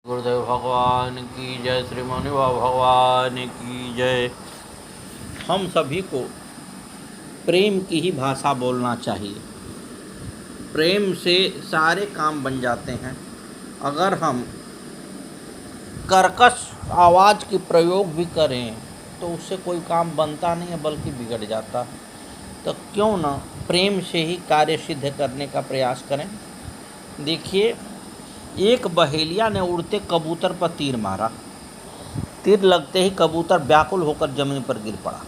गुरुदेव भगवान की जय, श्री मौनी बाबा भगवान की जय। हम सभी को प्रेम की ही भाषा बोलना चाहिए। प्रेम से सारे काम बन जाते हैं। अगर हम कर्कश आवाज़ की प्रयोग भी करें तो उससे कोई काम बनता नहीं है, बल्कि बिगड़ जाता है। तो क्यों ना प्रेम से ही कार्य सिद्ध करने का प्रयास करें। देखिए, एक बहेलिया ने उड़ते कबूतर पर तीर मारा। तीर लगते ही कबूतर व्याकुल होकर जमीन पर गिर पड़ा।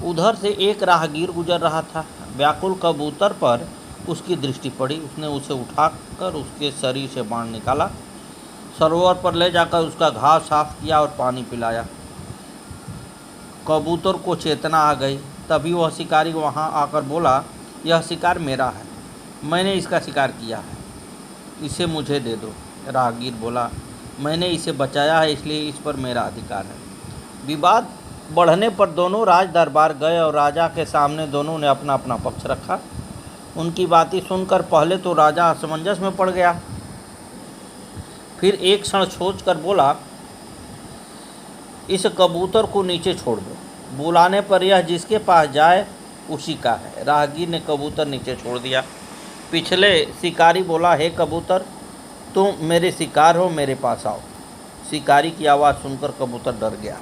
उधर से एक राहगीर गुजर रहा था। व्याकुल कबूतर पर उसकी दृष्टि पड़ी। उसने उसे उठाकर उसके शरीर से बाण निकाला, सरोवर पर ले जाकर उसका घाव साफ किया और पानी पिलाया। कबूतर को चेतना आ गई। तभी वह शिकारी वहां आकर बोला, यह शिकार मेरा है, मैंने इसका शिकार किया है, इसे मुझे दे दो। राहगीर बोला, मैंने इसे बचाया है, इसलिए इस पर मेरा अधिकार है। विवाद बढ़ने पर दोनों राज दरबार गए और राजा के सामने दोनों ने अपना अपना पक्ष रखा। उनकी बातें सुनकर पहले तो राजा असमंजस में पड़ गया, फिर एक क्षण सोचकर बोला, इस कबूतर को नीचे छोड़ दो, बुलाने पर यह जिसके पास जाए उसी का है। राहगीर ने कबूतर नीचे छोड़ दिया। पिछले शिकारी बोला, हे कबूतर, तुम मेरे शिकार हो, मेरे पास आओ। शिकारी की आवाज़ सुनकर कबूतर डर गया।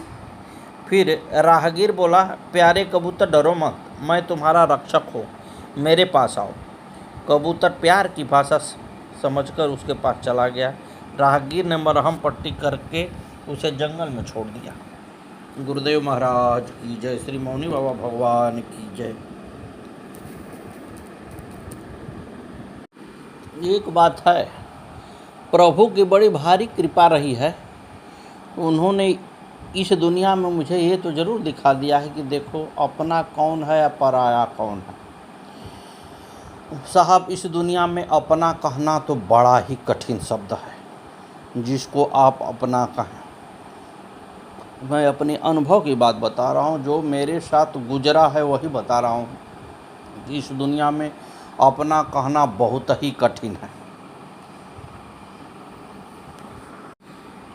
फिर राहगीर बोला, प्यारे कबूतर, डरो मत, मैं तुम्हारा रक्षक हूँ, मेरे पास आओ। कबूतर प्यार की भाषा समझकर उसके पास चला गया। राहगीर ने मरहम पट्टी करके उसे जंगल में छोड़ दिया। गुरुदेव महाराज की जय, श्री मौनी बाबा भगवान की जय। एक बात है, प्रभु की बड़ी भारी कृपा रही है। उन्होंने इस दुनिया में मुझे ये तो ज़रूर दिखा दिया है कि देखो अपना कौन है या पराया कौन है। साहब, इस दुनिया में अपना कहना तो बड़ा ही कठिन शब्द है। जिसको आप अपना कहें, मैं अपने अनुभव की बात बता रहा हूँ, जो मेरे साथ गुजरा है वही बता रहा हूँ। इस दुनिया में अपना कहना बहुत ही कठिन है।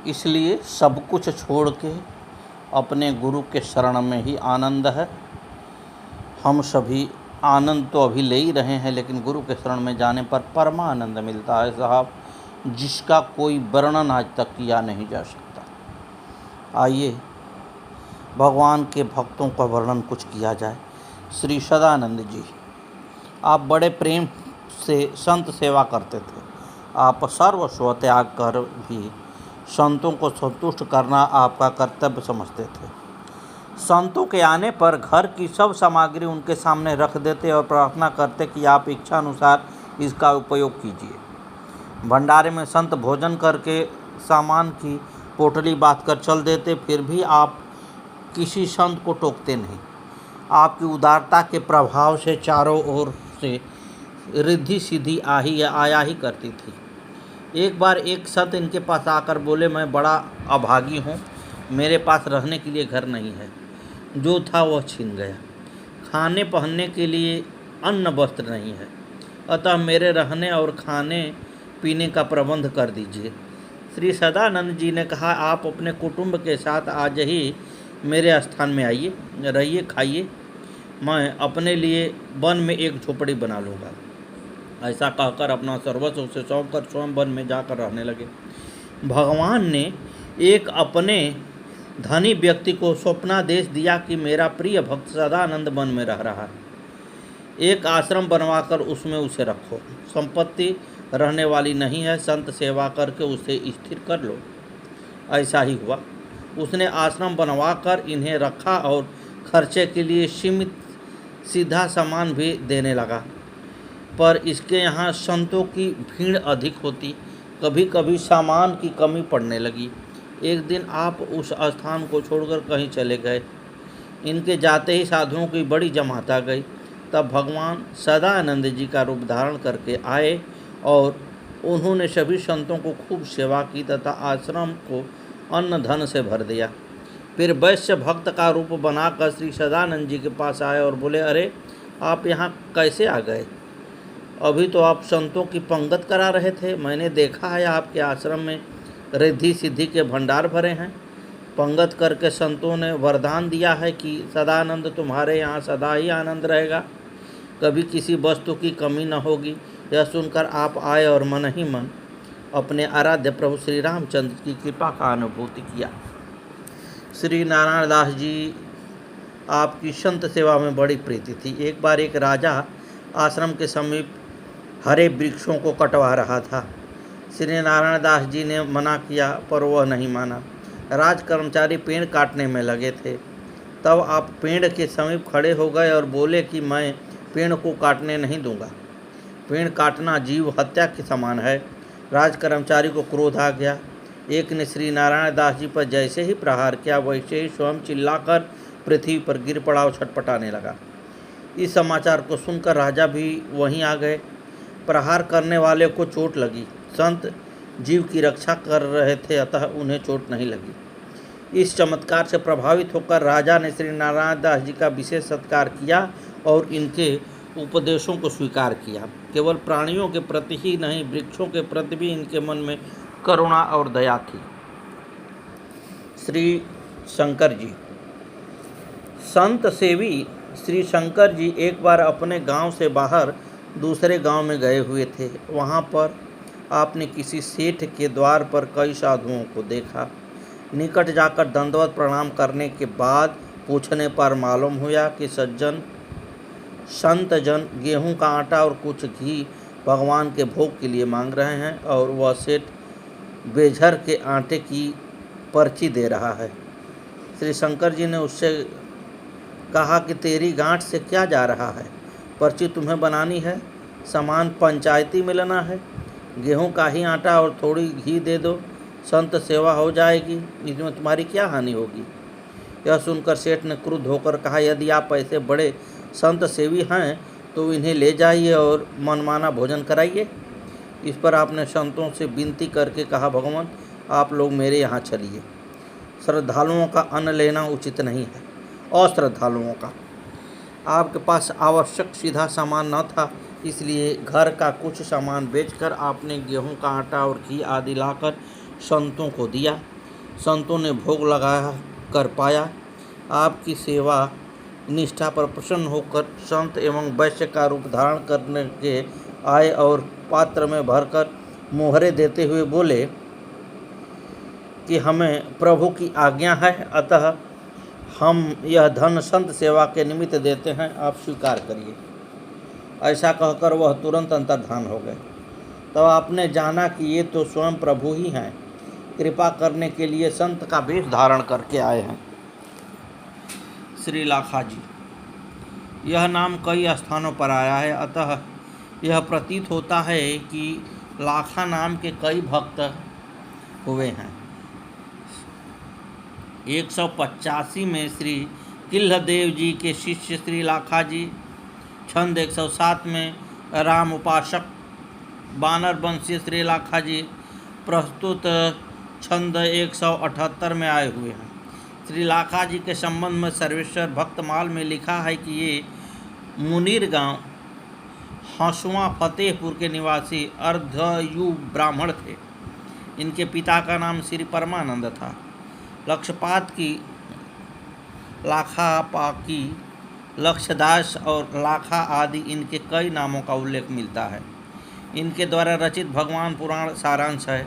इसलिए सब कुछ छोड़ के अपने गुरु के शरण में ही आनंद है। हम सभी आनंद तो अभी ले ही रहे हैं, लेकिन गुरु के शरण में जाने पर परमानंद मिलता है साहब, जिसका कोई वर्णन आज तक किया नहीं जा सकता। आइए भगवान के भक्तों का वर्णन कुछ किया जाए। श्री सदानंद जी, आप बड़े प्रेम से संत सेवा करते थे। आप सर्वस्व त्याग कर भी संतों को संतुष्ट करना आपका कर्तव्य समझते थे। संतों के आने पर घर की सब सामग्री उनके सामने रख देते और प्रार्थना करते कि आप इच्छा अनुसार इसका उपयोग कीजिए। भंडारे में संत भोजन करके सामान की पोटली बांध कर चल देते, फिर भी आप किसी संत को टोकते नहीं। आपकी उदारता के प्रभाव से चारों ओर से रिद्धि सिद्धि आया ही करती थी। एक बार एक संत इनके पास आकर बोले, मैं बड़ा अभागी हूँ, मेरे पास रहने के लिए घर नहीं है, जो था वह छीन गया। खाने पहनने के लिए अन्न वस्त्र नहीं है, अतः मेरे रहने और खाने पीने का प्रबंध कर दीजिए। श्री सदानंद जी ने कहा, आप अपने कुटुंब के साथ आज ही मेरे स्थान में आइए, रहिए, खाइए, मैं अपने लिए वन में एक झोपड़ी बना लूँगा। ऐसा कहकर अपना सर्वस्व से सौंप कर स्वयं वन में जाकर रहने लगे। भगवान ने एक अपने धनी व्यक्ति को स्वप्नादेश दिया कि मेरा प्रिय भक्त सदानंद वन में रह रहा है, एक आश्रम बनवाकर उसमें उसे रखो। संपत्ति रहने वाली नहीं है, संत सेवा करके उसे स्थिर कर लो। ऐसा ही हुआ। उसने आश्रम बनवाकर इन्हें रखा और खर्चे के लिए सीमित सीधा सामान भी देने लगा। पर इसके यहाँ संतों की भीड़ अधिक होती, कभी कभी सामान की कमी पड़ने लगी। एक दिन आप उस स्थान को छोड़कर कहीं चले गए। इनके जाते ही साधुओं की बड़ी जमात आ गई। तब भगवान सदानंद जी का रूप धारण करके आए और उन्होंने सभी संतों को खूब सेवा की तथा आश्रम को अन्न धन से भर दिया। फिर वैश्य भक्त का रूप बनाकर श्री सदानंद जी के पास आए और बोले, अरे आप यहाँ कैसे आ गए? अभी तो आप संतों की पंगत करा रहे थे। मैंने देखा है आपके आश्रम में रिद्धि सिद्धि के भंडार भरे हैं। पंगत करके संतों ने वरदान दिया है कि सदानंद तुम्हारे यहाँ सदा ही आनंद रहेगा, कभी किसी वस्तु की कमी न होगी। यह सुनकर आप आए और मन ही मन अपने आराध्य प्रभु श्री रामचंद्र की कृपा का अनुभूति किया। श्री नारायण दास जी आपकी संत सेवा में बड़ी प्रीति थी। एक बार एक राजा आश्रम के समीप हरे वृक्षों को कटवा रहा था। श्री नारायण दास जी ने मना किया पर वह नहीं माना। राज कर्मचारी पेड़ काटने में लगे थे। तब आप पेड़ के समीप खड़े हो गए और बोले कि मैं पेड़ को काटने नहीं दूंगा। पेड़ काटना जीव हत्या के समान है। राज कर्मचारी को क्रोध आ गया। एक ने श्री नारायण दास जी पर जैसे ही प्रहार किया वैसे ही स्वयं चिल्लाकर पृथ्वी पर गिर पड़ा और छटपटाने लगा। इस समाचार को सुनकर राजा भी वहीं आ गए। प्रहार करने वाले को चोट लगी। संत जीव की रक्षा कर रहे थे अतः उन्हें चोट नहीं लगी। इस चमत्कार से प्रभावित होकर राजा ने श्री नारायण दास जी का विशेष सत्कार किया और इनके उपदेशों को स्वीकार किया। केवल प्राणियों के प्रति ही नहीं वृक्षों के प्रति भी इनके मन में करुणा और दया थी। श्री शंकर जी संत सेवी श्री शंकर जी एक बार अपने गांव से बाहर दूसरे गांव में गए हुए थे। वहां पर आपने किसी सेठ के द्वार पर कई साधुओं को देखा। निकट जाकर दंडवत प्रणाम करने के बाद पूछने पर मालूम हुआ कि संत जन गेहूं का आटा और कुछ घी भगवान के भोग के लिए मांग रहे हैं और वह सेठ बेझर के आटे की पर्ची दे रहा है। श्री शंकर जी ने उससे कहा कि तेरी गांठ से क्या जा रहा है, पर्ची तुम्हें बनानी है, सामान पंचायती मिलना है, गेहूं का ही आटा और थोड़ी घी दे दो, संत सेवा हो जाएगी, इसमें तुम्हारी क्या हानि होगी। यह सुनकर सेठ ने क्रुद्ध होकर कहा, यदि आप ऐसे बड़े संत सेवी हैं तो इन्हें ले जाइए और मनमाना भोजन कराइए। इस पर आपने संतों से विनती करके कहा, भगवान आप लोग मेरे यहाँ चलिए, श्रद्धालुओं का अन्न लेना उचित नहीं है। अश्रद्धालुओं का आपके पास आवश्यक सीधा सामान न था, इसलिए घर का कुछ सामान बेचकर आपने गेहूं का आटा और घी आदि लाकर संतों को दिया। संतों ने भोग लगा कर पाया। आपकी सेवा निष्ठा पर प्रसन्न होकर संत एवं वैश्य का रूप धारण करने के आए और पात्र में भरकर मोहरे देते हुए बोले कि हमें प्रभु की आज्ञा है, अतः हम यह धन संत सेवा के निमित्त देते हैं, आप स्वीकार करिए। ऐसा कहकर वह तुरंत अंतर्धान हो गए। तब आपने जाना कि ये तो स्वयं प्रभु ही हैं, कृपा करने के लिए संत का वेश धारण करके आए हैं। श्री लाखा जी यह नाम कई स्थानों पर आया है, अतः यह प्रतीत होता है कि लाखा नाम के कई भक्त हुए हैं। 185 में श्री किल्लदेव जी के शिष्य श्री लाखा जी, छंद 107 में राम उपासक बानर वंशीय श्री लाखा जी, प्रस्तुत छंद 178 में आए हुए हैं। श्री लाखा जी के संबंध में सर्वेश्वर भक्तमाल में लिखा है कि ये मुनीर गांव हंसुआ फतेहपुर के निवासी अर्धयु ब्राह्मण थे। इनके पिता का नाम श्री परमानंद था। लक्षपात की, लाखापाकी, लक्षदास और लाखा आदि इनके कई नामों का उल्लेख मिलता है। इनके द्वारा रचित भगवान पुराण सारांश है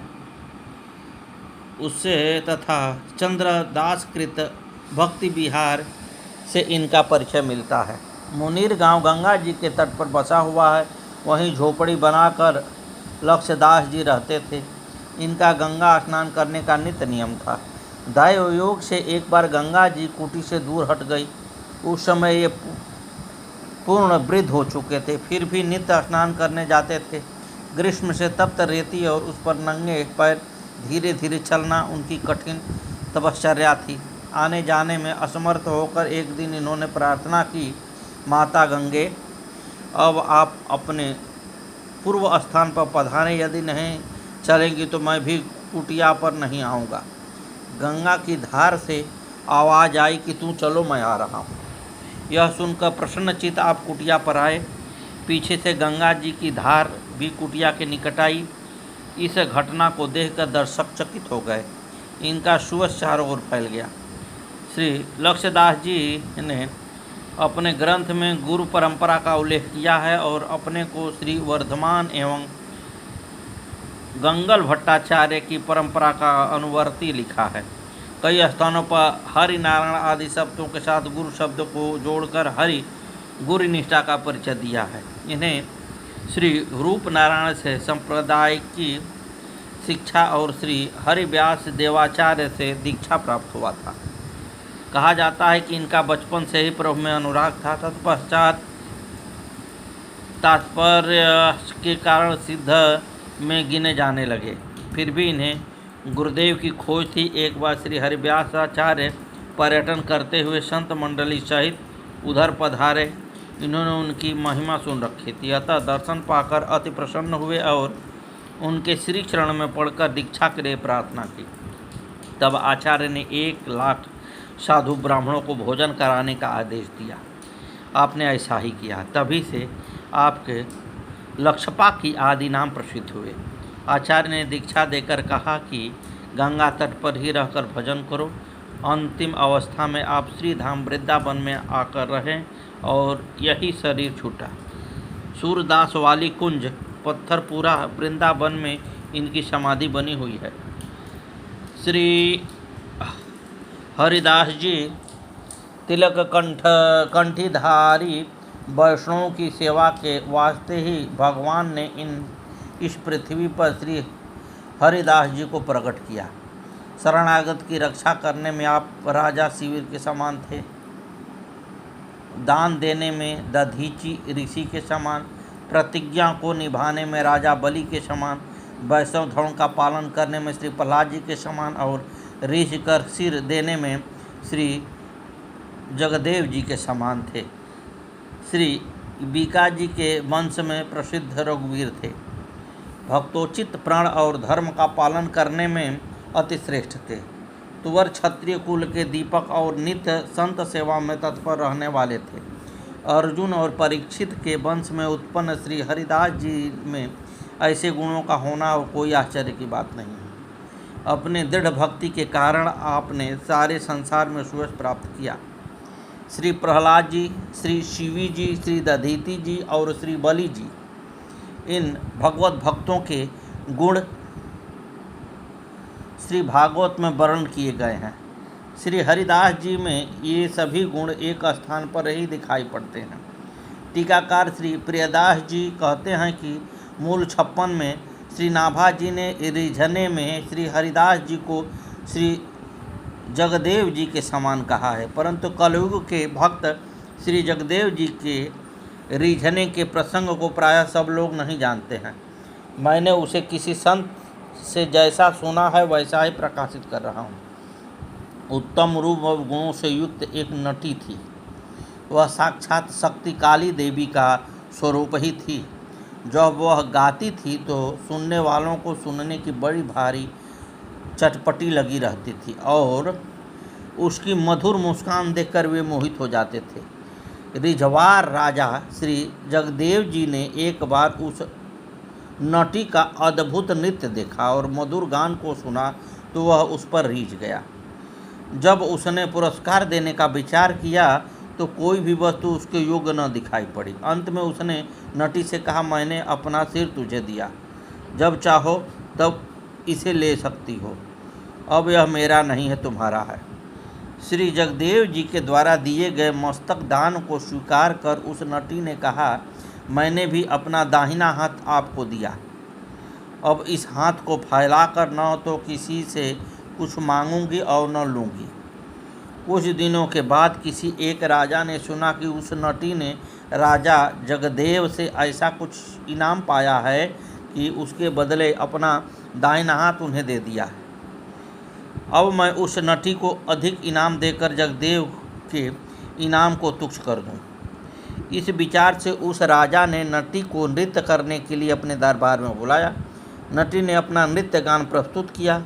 उससे तथा चंद्रदास कृत भक्ति विहार से इनका परिचय मिलता है। मुनीर गांव गंगा जी के तट पर बसा हुआ है। वहीं झोपड़ी बनाकर लक्षदास जी रहते थे। इनका गंगा स्नान करने का नित्य नियम था। दैव योग से एक बार गंगा जी कुटी से दूर हट गई। उस समय ये पूर्ण वृद्ध हो चुके थे, फिर भी नित्य स्नान करने जाते थे। ग्रीष्म से तप्त रेती और उस पर नंगे पैर धीरे धीरे चलना उनकी कठिन तपश्चर्या थी। आने जाने में असमर्थ होकर एक दिन इन्होंने प्रार्थना की, माता गंगे अब आप अपने पूर्व स्थान पर पधारें, यदि नहीं चलेंगी तो मैं भी कुटिया पर नहीं आऊँगा। गंगा की धार से आवाज़ आई कि तू चलो मैं आ रहा हूँ। यह सुनकर प्रसन्नचित्त आप कुटिया पर आए। पीछे से गंगा जी की धार भी कुटिया के निकट आई। इस घटना को देखकर दर्शक चकित हो गए। इनका सुयश चारों ओर फैल गया। श्री लक्ष्यदास जी ने अपने ग्रंथ में गुरु परंपरा का उल्लेख किया है और अपने को श्री वर्धमान एवं गंगल भट्टाचार्य की परंपरा का अनुवर्ती लिखा है। कई स्थानों पर हरि नारायण आदि शब्दों के साथ गुरु शब्द को जोड़कर हरि गुरु निष्ठा का परिचय दिया है। इन्हें श्री रूप नारायण से संप्रदाय की शिक्षा और श्री हरिव्यास देवाचार्य से दीक्षा प्राप्त हुआ था। कहा जाता है कि इनका बचपन से ही प्रभु में अनुराग था। तत्पश्चात तात्पर्य के कारण सिद्ध में गिने जाने लगे। फिर भी इन्हें गुरुदेव की खोज थी। एक बार श्री हरिव्यासाचार्य पर्यटन करते हुए संत मंडली सहित उधर पधारे। इन्होंने उनकी महिमा सुन रखी थी, अतः दर्शन पाकर अति प्रसन्न हुए और उनके श्री चरण में पड़कर दीक्षा के लिए प्रार्थना की। तब आचार्य ने 1 लाख साधु ब्राह्मणों को भोजन कराने का आदेश दिया। आपने ऐसा ही किया। तभी से आपके लक्षपा की आदि नाम प्रसिद्ध हुए। आचार्य ने दीक्षा देकर कहा कि गंगा तट पर ही रहकर भजन करो। अंतिम अवस्था में आप श्री धाम वृंदावन में आकर रहें और यही शरीर छूटा। सूरदास वाली कुंज पत्थरपुरा वृंदावन में इनकी समाधि बनी हुई है। श्री हरिदास जी तिलक कंठीधारी वैष्णवों की सेवा के वास्ते ही भगवान ने इस पृथ्वी पर श्री हरिदास जी को प्रकट किया। शरणागत की रक्षा करने में आप राजा शिविर के समान थे, दान देने में दधीची ऋषि के समान, प्रतिज्ञा को निभाने में राजा बलि के समान, वैष्णव धर्म का पालन करने में श्री प्रहलाद जी के समान और ऋषि कर सिर देने में श्री जगदेव जी के समान थे। श्री बीका जी के वंश में प्रसिद्ध रघुवीर थे। भक्तोचित प्राण और धर्म का पालन करने में अति श्रेष्ठ थे। तुवर क्षत्रिय कुल के दीपक और नित्य संत सेवा में तत्पर रहने वाले थे। अर्जुन और परीक्षित के वंश में उत्पन्न श्री हरिदास जी में ऐसे गुणों का होना कोई आश्चर्य की बात नहीं है। अपने दृढ़ भक्ति के कारण आपने सारे संसार में सुयश प्राप्त किया। श्री प्रहलाद जी, श्री शिवी जी, श्री दधीति जी और श्री बलि जी, इन भगवत भक्तों के गुण श्री भागवत में वर्णन किए गए हैं। श्री हरिदास जी में ये सभी गुण एक स्थान पर ही दिखाई पड़ते हैं। टीकाकार श्री प्रियदास जी कहते हैं कि मूल 56 में श्री नाभा जी ने रिझने में श्री हरिदास जी को श्री जगदेव जी के समान कहा है, परंतु कलयुग के भक्त श्री जगदेव जी के रिझने के प्रसंग को प्रायः सब लोग नहीं जानते हैं। मैंने उसे किसी संत से जैसा सुना है वैसा ही प्रकाशित कर रहा हूँ। उत्तम रूप और गुणों से युक्त एक नटी थी। वह साक्षात शक्ति काली देवी का स्वरूप ही थी। जब वह गाती थी तो सुनने वालों को सुनने की बड़ी भारी चटपटी लगी रहती थी और उसकी मधुर मुस्कान देखकर वे मोहित हो जाते थे। रिझवार राजा श्री जगदेव जी ने एक बार उस नटी का अद्भुत नृत्य देखा और मधुर गान को सुना तो वह उस पर रीझ गया। जब उसने पुरस्कार देने का विचार किया तो कोई भी वस्तु उसके योग्य न दिखाई पड़ी। अंत में उसने नटी से कहा, मैंने अपना सिर तुझे दिया, जब चाहो तब इसे ले सकती हो, अब यह मेरा नहीं है, तुम्हारा है। श्री जगदेव जी के द्वारा दिए गए मस्तक दान को स्वीकार कर उस नटी ने कहा, मैंने भी अपना दाहिना हाथ आपको दिया, अब इस हाथ को फैलाकर न तो किसी से कुछ मांगूंगी और न लूँगी। कुछ दिनों के बाद किसी एक राजा ने सुना कि उस नटी ने राजा जगदेव से ऐसा कुछ इनाम पाया है कि उसके बदले अपना दाहिना हाथ उन्हें दे दिया है। अब मैं उस नटी को अधिक इनाम देकर जगदेव के इनाम को तुच्छ कर दूं। इस विचार से उस राजा ने नटी को नृत्य करने के लिए अपने दरबार में बुलाया। नटी ने अपना नृत्य गान प्रस्तुत किया।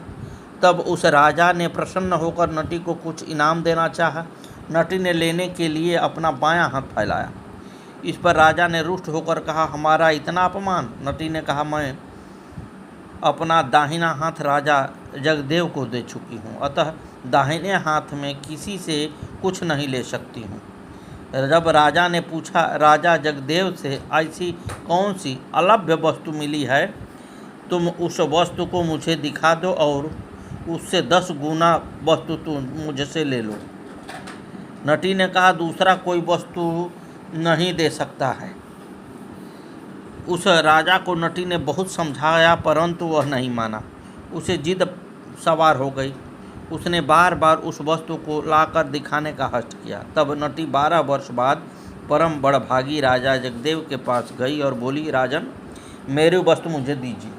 तब उस राजा ने प्रसन्न होकर नटी को कुछ इनाम देना चाहा। नटी ने लेने के लिए अपना बायां हाथ फैलाया। इस पर राजा ने रुष्ट होकर कहा, हमारा इतना अपमान। नटी ने कहा, मैं अपना दाहिना हाथ राजा जगदेव को दे चुकी हूँ, अतः दाहिने हाथ में किसी से कुछ नहीं ले सकती हूँ। जब राजा ने पूछा, राजा जगदेव से ऐसी कौन सी अलभ्य वस्तु मिली है, तुम उस वस्तु को मुझे दिखा दो और उससे 10 गुना वस्तु तुम मुझसे ले लो। नटी ने कहा, दूसरा कोई वस्तु नहीं दे सकता है। उस राजा को नटी ने बहुत समझाया, परंतु वह नहीं माना। उसे जिद सवार हो गई। उसने बार बार उस वस्तु को लाकर दिखाने का हष्ट किया। तब नटी 12 वर्ष बाद परम बड़भागी राजा जगदेव के पास गई और बोली, राजन, मेरी वस्तु मुझे दीजिए।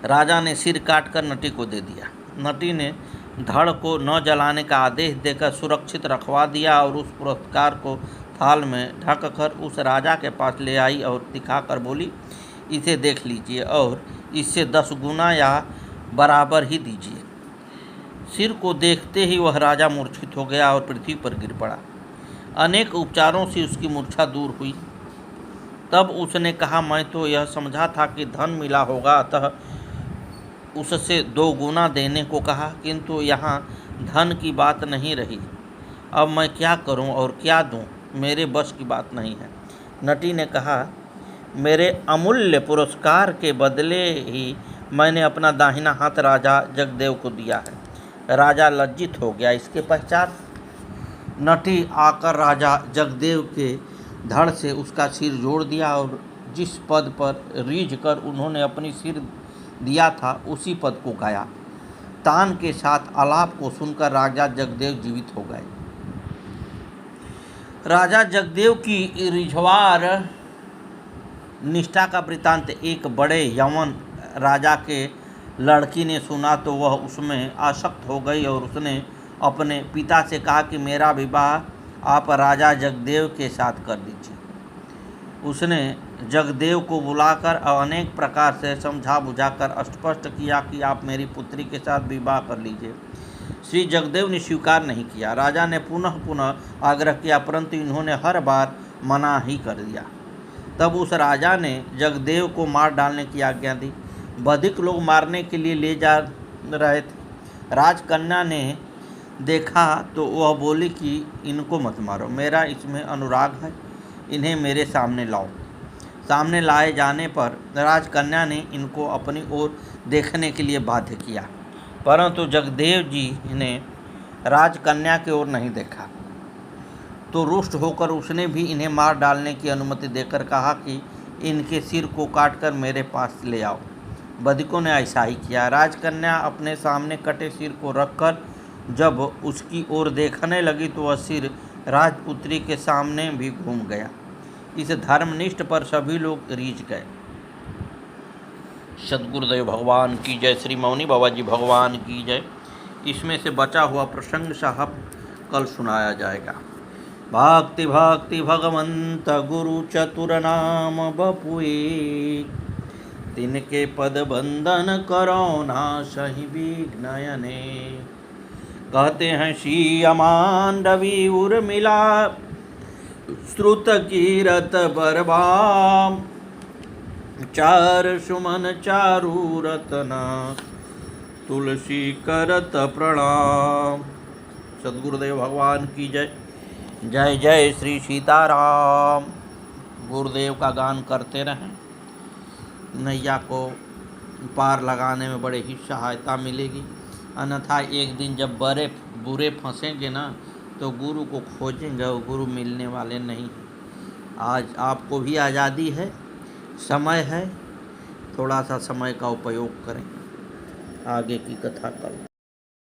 राजा ने सिर काटकर नटी को दे दिया। नटी ने धड़ को न जलाने का आदेश देकर सुरक्षित रखवा दिया और उस पुरस्कार को थाल में ढककर उस राजा के पास ले आई और दिखाकर बोली, इसे देख लीजिए और इससे 10 गुना या बराबर ही दीजिए। सिर को देखते ही वह राजा मूर्छित हो गया और पृथ्वी पर गिर पड़ा। अनेक उपचारों से उसकी मूर्छा दूर हुई। तब उसने कहा, मैं तो यह समझा था कि धन मिला होगा, अतः उससे 2 गुना देने को कहा, किंतु यहाँ धन की बात नहीं रही। अब मैं क्या करूं और क्या दूं, मेरे बस की बात नहीं है। नटी ने कहा, मेरे अमूल्य पुरस्कार के बदले ही मैंने अपना दाहिना हाथ राजा जगदेव को दिया है। राजा लज्जित हो गया। इसके पश्चात नटी आकर राजा जगदेव के धड़ से उसका सिर जोड़ दिया और जिस पद पर रीझ कर उन्होंने अपनी सिर दिया था उसी पद को गाया। तान के साथ आलाप को सुनकर राजा जगदेव जीवित हो गए। राजा जगदेव की रिझवार निष्ठा का वृत्तांत एक बड़े यवन राजा के लड़की ने सुना तो वह उसमें आसक्त हो गई और उसने अपने पिता से कहा कि मेरा विवाह आप राजा जगदेव के साथ कर दीजिए। उसने जगदेव को बुलाकर अनेक प्रकार से समझा बुझाकर स्पष्ट किया कि आप मेरी पुत्री के साथ विवाह कर लीजिए। श्री जगदेव ने स्वीकार नहीं किया। राजा ने पुनः पुनः आग्रह किया, परंतु इन्होंने हर बार मना ही कर दिया। तब उस राजा ने जगदेव को मार डालने की आज्ञा दी। बधिक लोग मारने के लिए ले जा रहे थे। राजकन्या ने देखा तो वह बोली कि इनको मत मारो, मेरा इसमें अनुराग है, इन्हें मेरे सामने लाओ। सामने लाए जाने पर राजकन्या ने इनको अपनी ओर देखने के लिए बाध्य किया, परंतु जगदेव जी ने राजकन्या की ओर नहीं देखा तो रुष्ट होकर उसने भी इन्हें मार डालने की अनुमति देकर कहा कि इनके सिर को काटकर मेरे पास ले आओ। बधिकों ने ऐसा ही किया। राजकन्या अपने सामने कटे सिर को रखकर जब उसकी ओर देखने लगी तो वह सिर राजपुत्री के सामने भी घूम गया। इस धर्मनिष्ठ पर सभी लोग रीझ गए। सद्गुरुदेव भगवान की जय, श्री मौनी बाबा जी भगवान की जय। इसमें से बचा हुआ प्रसंग साहब कल सुनाया जाएगा। भक्ति भक्ति भगवंत गुरु चतुर नाम बपुए, तिनके पद बंदन करो ना सही विघ्नयने। कहते हैं श्री अमांडवी उर्मिला श्रुत कीरत बरबाम, चार सुमन चारु रतना तुलसी करत प्रणाम। सद्गुरुदेव भगवान की जय। जय जय श्री सीताराम। गुरुदेव का गान करते रहें, नैया को पार लगाने में बड़े ही सहायता मिलेगी। अन्यथा एक दिन जब बड़े बुरे फंसेंगे ना तो गुरु को खोजेंगे और गुरु मिलने वाले नहीं। आज आपको भी आज़ादी है, समय है, थोड़ा सा समय का उपयोग करें। आगे की कथा कल।